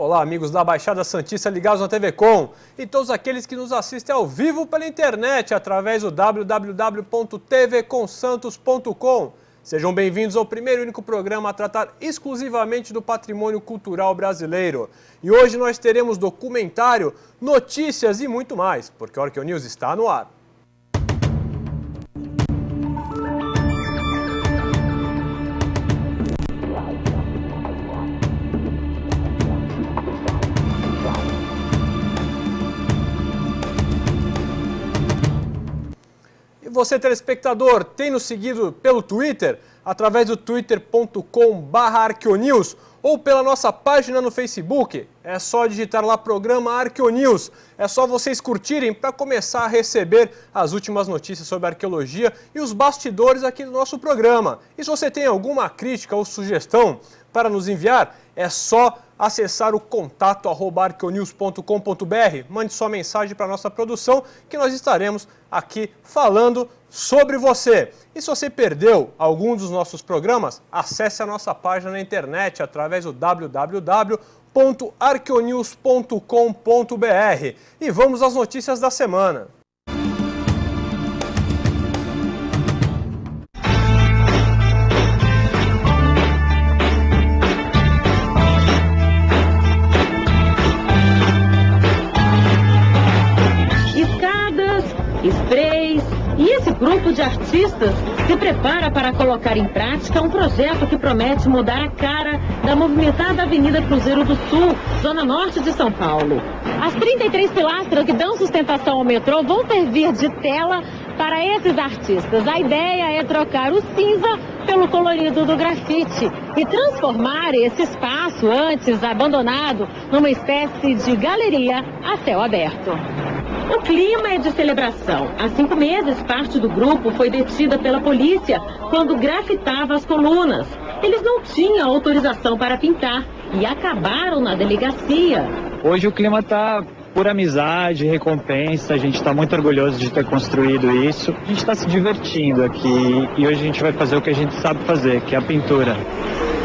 Olá, amigos da Baixada Santista ligados na TV Com e todos aqueles que nos assistem ao vivo pela internet através do www.tvconsantos.com. Sejam bem-vindos ao primeiro e único programa a tratar exclusivamente do patrimônio cultural brasileiro. E hoje nós teremos documentário, notícias e muito mais, porque o Arqueonews está no ar. Você, telespectador, tem nos seguido pelo Twitter, através do twitter.com/Arqueonews ou pela nossa página no Facebook. É só digitar lá programa Arqueonews. É só vocês curtirem para começar a receber as últimas notícias sobre arqueologia e os bastidores aqui do nosso programa. E se você tem alguma crítica ou sugestão para nos enviar, é só acessar o contato@arqueonews.com.br. Mande sua mensagem para a nossa produção que nós estaremos aqui falando sobre você. E se você perdeu algum dos nossos programas, acesse a nossa página na internet através do www.arqueonews.com.br. E vamos às notícias da semana. Sprays, e esse grupo de artistas se prepara para colocar em prática um projeto que promete mudar a cara da movimentada Avenida Cruzeiro do Sul, zona norte de São Paulo. As 33 pilastras que dão sustentação ao metrô vão servir de tela para esses artistas. A ideia é trocar o cinza pelo colorido do grafite e transformar esse espaço antes abandonado numa espécie de galeria a céu aberto. O clima é de celebração. Há 5 meses, parte do grupo foi detida pela polícia quando grafitava as colunas. Eles não tinham autorização para pintar e acabaram na delegacia. Hoje o clima está por amizade, recompensa, a gente está muito orgulhoso de ter construído isso. A gente está se divertindo aqui e hoje a gente vai fazer o que a gente sabe fazer, que é a pintura.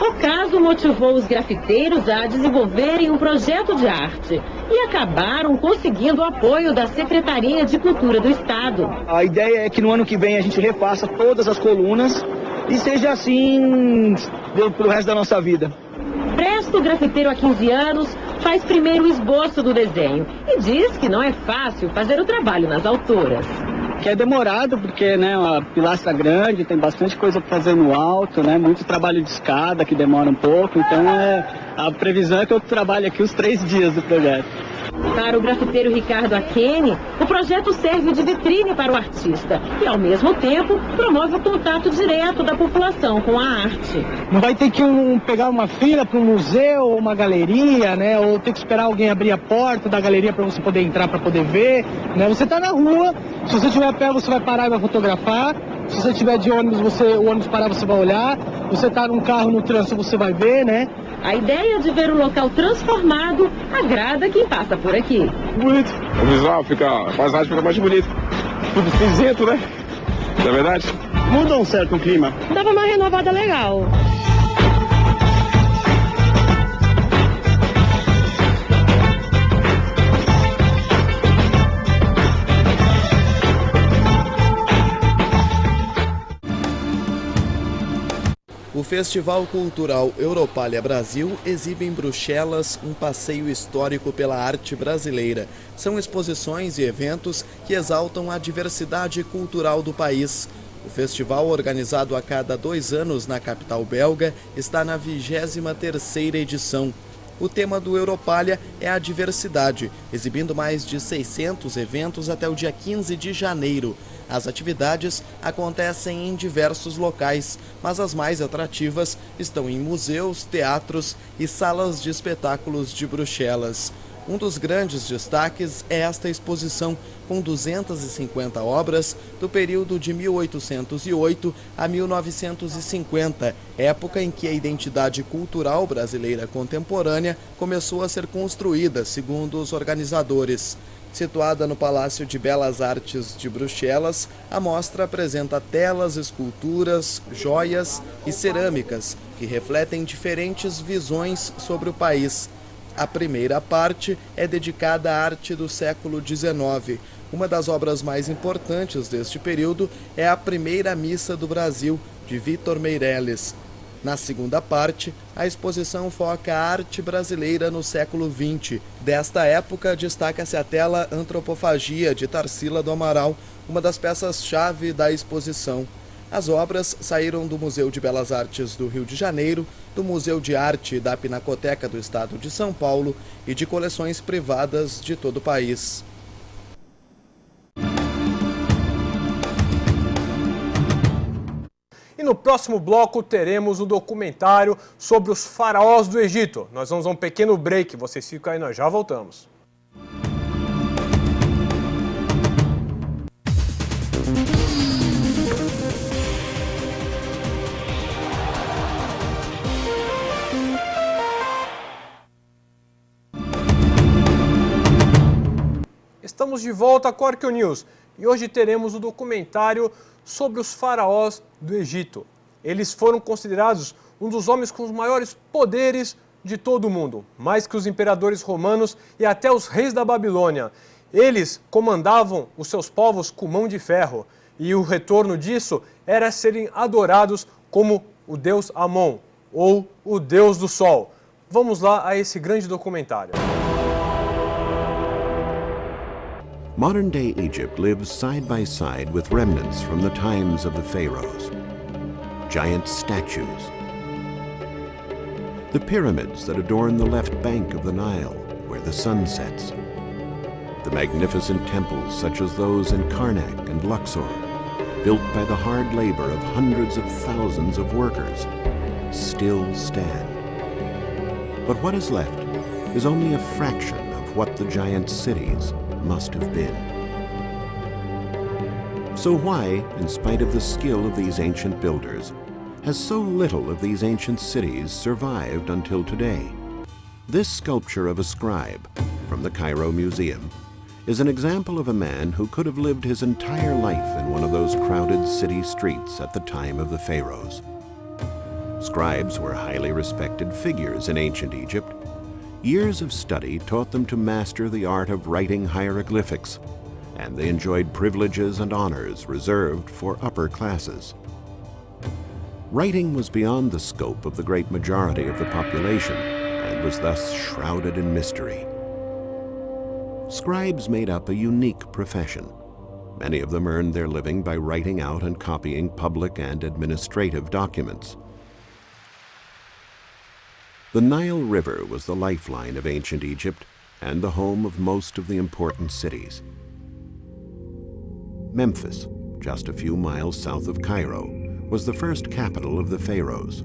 O caso motivou os grafiteiros a desenvolverem um projeto de arte e acabaram conseguindo o apoio da Secretaria de Cultura do Estado. A ideia é que no ano que vem a gente refaça todas as colunas e seja assim pro resto da nossa vida. Presto, grafiteiro há 15 anos, faz primeiro o esboço do desenho e diz que não é fácil fazer o trabalho nas alturas. Que é demorado porque, né, uma pilastra grande, tem bastante coisa para fazer no alto, né, muito trabalho de escada que demora um pouco, então a previsão é que eu trabalhe aqui os 3 dias do projeto. Para o grafiteiro Ricardo Akene, o projeto serve de vitrine para o artista e, ao mesmo tempo, promove o contato direto da população com a arte. Não vai ter que pegar uma fila para um museu ou uma galeria, né? Ou ter que esperar alguém abrir a porta da galeria para você poder entrar, para poder ver, né? Você está na rua, se você tiver a pé você vai parar e vai fotografar. Se você tiver de ônibus, o ônibus parar, você vai olhar. Você está num carro no trânsito, você vai ver, né? A ideia de ver o local transformado agrada quem passa por aqui. Bonito. O visual a paisagem fica mais bonita. Tudo cinzento, né? Não é verdade? Muda um certo clima. Dava uma renovada legal. O Festival Cultural Europália Brasil exibe em Bruxelas um passeio histórico pela arte brasileira. São exposições e eventos que exaltam a diversidade cultural do país. O festival, organizado a cada 2 anos na capital belga, está na 23ª edição. O tema do Europália é a diversidade, exibindo mais de 600 eventos até o dia 15 de janeiro. As atividades acontecem em diversos locais, mas as mais atrativas estão em museus, teatros e salas de espetáculos de Bruxelas. Um dos grandes destaques é esta exposição, com 250 obras do período de 1808 a 1950, época em que a identidade cultural brasileira contemporânea começou a ser construída, segundo os organizadores. Situada no Palácio de Belas Artes de Bruxelas, a mostra apresenta telas, esculturas, joias e cerâmicas que refletem diferentes visões sobre o país. A primeira parte é dedicada à arte do século XIX. Uma das obras mais importantes deste período é a Primeira Missa do Brasil, de Vítor Meirelles. Na segunda parte, a exposição foca a arte brasileira no século XX. Desta época, destaca-se a tela Antropofagia, de Tarsila do Amaral, uma das peças-chave da exposição. As obras saíram do Museu de Belas Artes do Rio de Janeiro, do Museu de Arte da Pinacoteca do Estado de São Paulo e de coleções privadas de todo o país. E no próximo bloco teremos o documentário sobre os faraós do Egito. Nós vamos a um pequeno break, vocês ficam aí, nós já voltamos. Estamos de volta com a ArqueoNews e hoje teremos o documentário sobre os faraós do Egito. Eles foram considerados um dos homens com os maiores poderes de todo o mundo, mais que os imperadores romanos e até os reis da Babilônia. Eles comandavam os seus povos com mão de ferro e o retorno disso era serem adorados como o deus Amon, ou o deus do sol. Vamos lá a esse grande documentário. Modern-day Egypt lives side by side with remnants from the times of the pharaohs. Giant statues. The pyramids that adorn the left bank of the Nile, where the sun sets. The magnificent temples such as those in Karnak and Luxor, built by the hard labor of hundreds of thousands of workers, still stand. But what is left is only a fraction of what the giant cities must have been. So why, in spite of the skill of these ancient builders, has so little of these ancient cities survived until today? This sculpture of a scribe from the Cairo Museum is an example of a man who could have lived his entire life in one of those crowded city streets at the time of the pharaohs. Scribes were highly respected figures in ancient Egypt. Years of study taught them to master the art of writing hieroglyphics, and they enjoyed privileges and honors reserved for upper classes. Writing was beyond the scope of the great majority of the population and was thus shrouded in mystery. Scribes made up a unique profession. Many of them earned their living by writing out and copying public and administrative documents. The Nile River was the lifeline of ancient Egypt and the home of most of the important cities. Memphis, just a few miles south of Cairo, was the first capital of the pharaohs.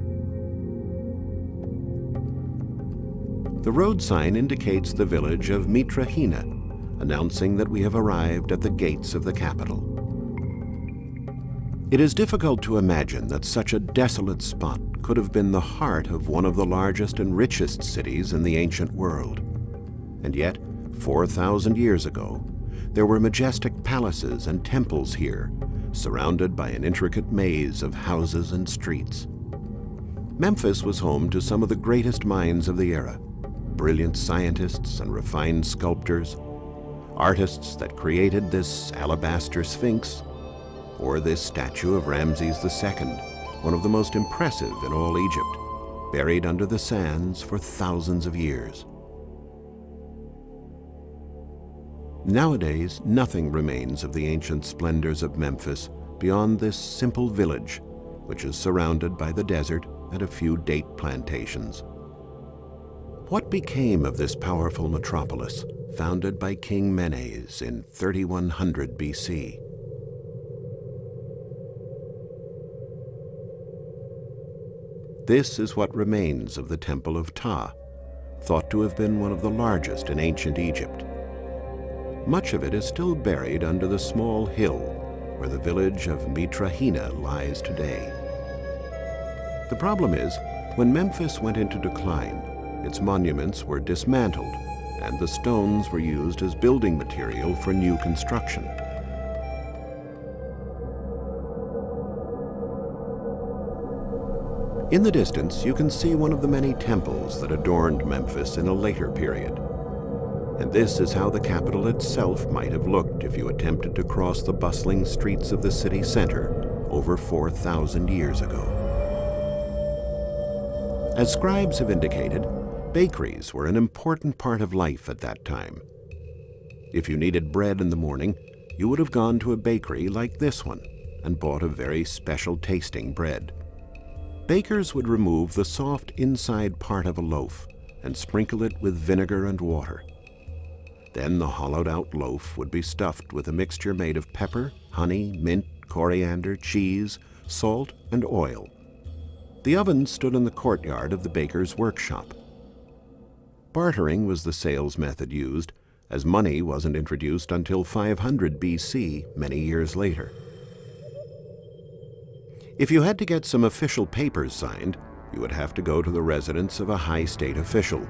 The road sign indicates the village of Mitrahina, announcing that we have arrived at the gates of the capital. It is difficult to imagine that such a desolate spot could have been the heart of one of the largest and richest cities in the ancient world. And yet, 4,000 years ago, there were majestic palaces and temples here, surrounded by an intricate maze of houses and streets. Memphis was home to some of the greatest minds of the era, brilliant scientists and refined sculptors, artists that created this alabaster sphinx, or this statue of Ramses II, one of the most impressive in all Egypt, buried under the sands for thousands of years. Nowadays, nothing remains of the ancient splendors of Memphis beyond this simple village, which is surrounded by the desert and a few date plantations. What became of this powerful metropolis, founded by King Menes in 3100 BC? This is what remains of the Temple of Ptah, thought to have been one of the largest in ancient Egypt. Much of it is still buried under the small hill where the village of Mitrahina lies today. The problem is, when Memphis went into decline, its monuments were dismantled and the stones were used as building material for new construction. In the distance, you can see one of the many temples that adorned Memphis in a later period. And this is how the capital itself might have looked if you attempted to cross the bustling streets of the city center over 4,000 years ago. As scribes have indicated, bakeries were an important part of life at that time. If you needed bread in the morning, you would have gone to a bakery like this one and bought a very special tasting bread. Bakers would remove the soft inside part of a loaf and sprinkle it with vinegar and water. Then the hollowed-out loaf would be stuffed with a mixture made of pepper, honey, mint, coriander, cheese, salt, and oil. The oven stood in the courtyard of the baker's workshop. Bartering was the sales method used, as money wasn't introduced until 500 BC, many years later. If you had to get some official papers signed, you would have to go to the residence of a high state official,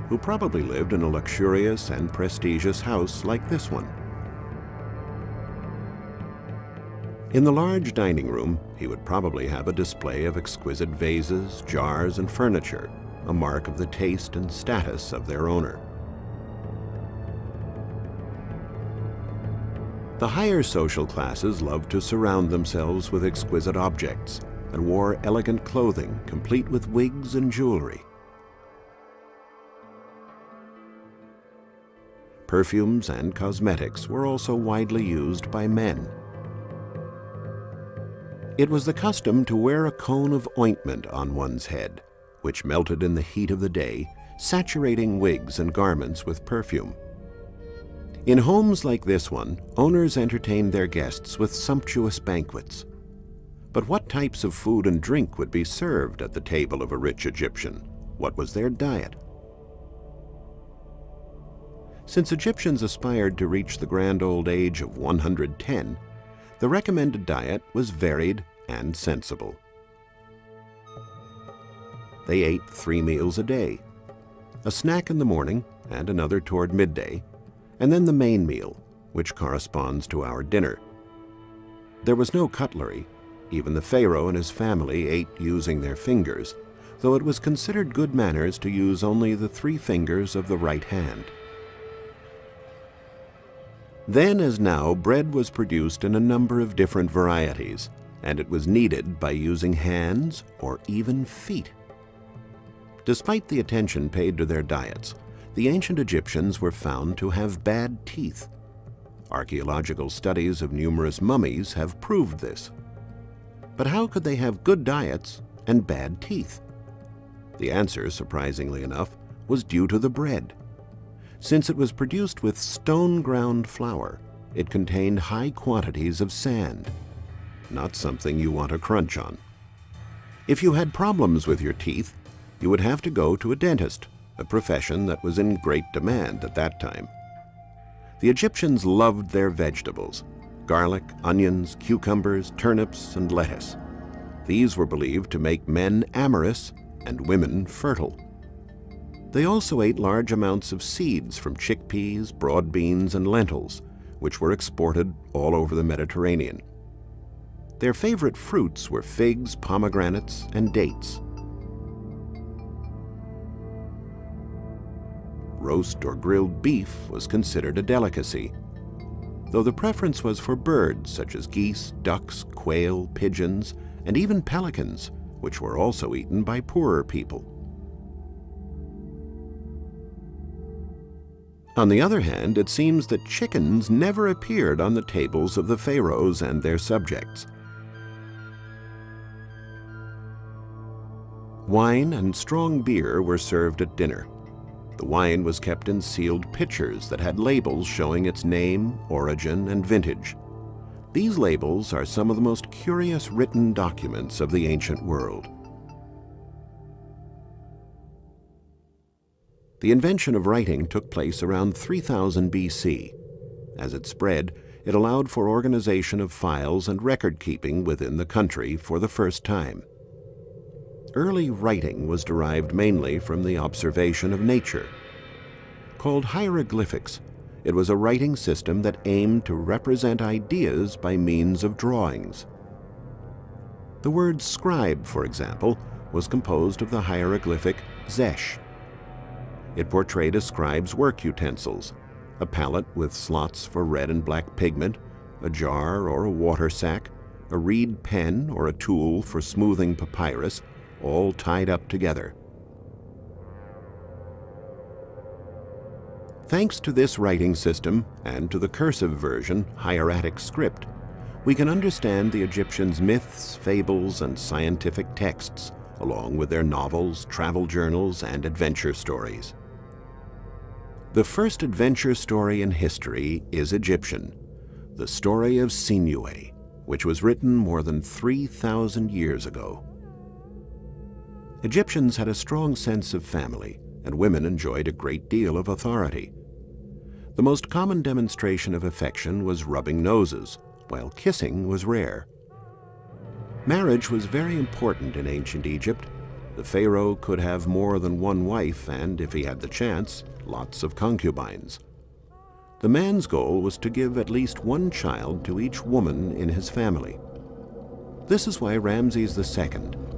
who probably lived in a luxurious and prestigious house like this one. In the large dining room, he would probably have a display of exquisite vases, jars, and furniture, a mark of the taste and status of their owner. The higher social classes loved to surround themselves with exquisite objects and wore elegant clothing complete with wigs and jewelry. Perfumes and cosmetics were also widely used by men. It was the custom to wear a cone of ointment on one's head, which melted in the heat of the day, saturating wigs and garments with perfume. In homes like this one, owners entertained their guests with sumptuous banquets. But what types of food and drink would be served at the table of a rich Egyptian? What was their diet? Since Egyptians aspired to reach the grand old age of 110, the recommended diet was varied and sensible. They ate 3 meals a day, a snack in the morning and another toward midday, and then the main meal, which corresponds to our dinner. There was no cutlery. Even the pharaoh and his family ate using their fingers, though it was considered good manners to use only the 3 fingers of the right hand. Then as now, bread was produced in a number of different varieties, and it was kneaded by using hands or even feet. Despite the attention paid to their diets, the ancient Egyptians were found to have bad teeth. Archaeological studies of numerous mummies have proved this. But how could they have good diets and bad teeth? The answer, surprisingly enough, was due to the bread. Since it was produced with stone-ground flour, it contained high quantities of sand, not something you want to crunch on. If you had problems with your teeth, you would have to go to a dentist, a profession that was in great demand at that time. The Egyptians loved their vegetables: garlic, onions, cucumbers, turnips, and lettuce. These were believed to make men amorous and women fertile. They also ate large amounts of seeds from chickpeas, broad beans, and lentils, which were exported all over the Mediterranean. Their favorite fruits were figs, pomegranates, and dates. Roast or grilled beef was considered a delicacy, though the preference was for birds such as geese, ducks, quail, pigeons, and even pelicans, which were also eaten by poorer people. On the other hand, it seems that chickens never appeared on the tables of the pharaohs and their subjects. Wine and strong beer were served at dinner. The wine was kept in sealed pitchers that had labels showing its name, origin, and vintage. These labels are some of the most curious written documents of the ancient world. The invention of writing took place around 3000 BC. As it spread, it allowed for organization of files and record-keeping within the country for the first time. Early writing was derived mainly from the observation of nature. Called hieroglyphics, it was a writing system that aimed to represent ideas by means of drawings. The word scribe, for example, was composed of the hieroglyphic Zesh. It portrayed a scribe's work utensils, a palette with slots for red and black pigment, a jar or a water sack, a reed pen or a tool for smoothing papyrus, all tied up together. Thanks to this writing system and to the cursive version, hieratic script, we can understand the Egyptians' myths, fables, and scientific texts, along with their novels, travel journals, and adventure stories. The first adventure story in history is Egyptian, the story of Sinuhe, which was written more than 3,000 years ago. Egyptians had a strong sense of family, and women enjoyed a great deal of authority. The most common demonstration of affection was rubbing noses, while kissing was rare. Marriage was very important in ancient Egypt. The pharaoh could have more than one wife and, if he had the chance, lots of concubines. The man's goal was to give at least one child to each woman in his family. This is why Ramses II,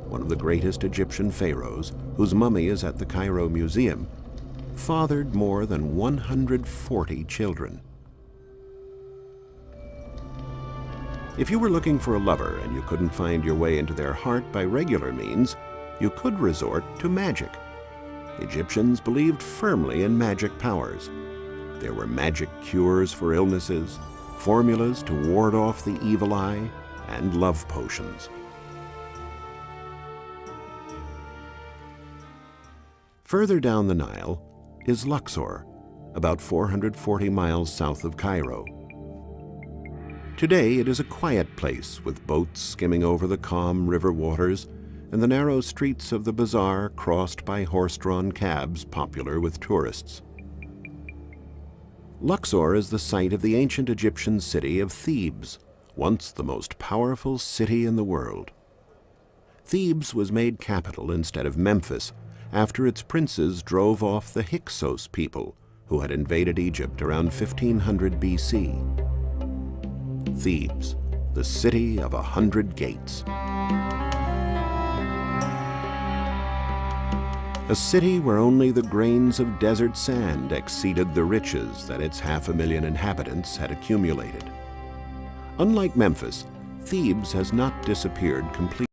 one of the greatest Egyptian pharaohs, whose mummy is at the Cairo Museum, fathered more than 140 children. If you were looking for a lover and you couldn't find your way into their heart by regular means, you could resort to magic. Egyptians believed firmly in magic powers. There were magic cures for illnesses, formulas to ward off the evil eye, and love potions. Further down the Nile is Luxor, about 440 miles south of Cairo. Today it is a quiet place with boats skimming over the calm river waters and the narrow streets of the bazaar crossed by horse-drawn cabs popular with tourists. Luxor is the site of the ancient Egyptian city of Thebes, once the most powerful city in the world. Thebes was made capital instead of Memphis after its princes drove off the Hyksos people who had invaded Egypt around 1500 BC. Thebes, the city of 100 gates. A city where only the grains of desert sand exceeded the riches that its 500,000 inhabitants had accumulated. Unlike Memphis, Thebes has not disappeared completely.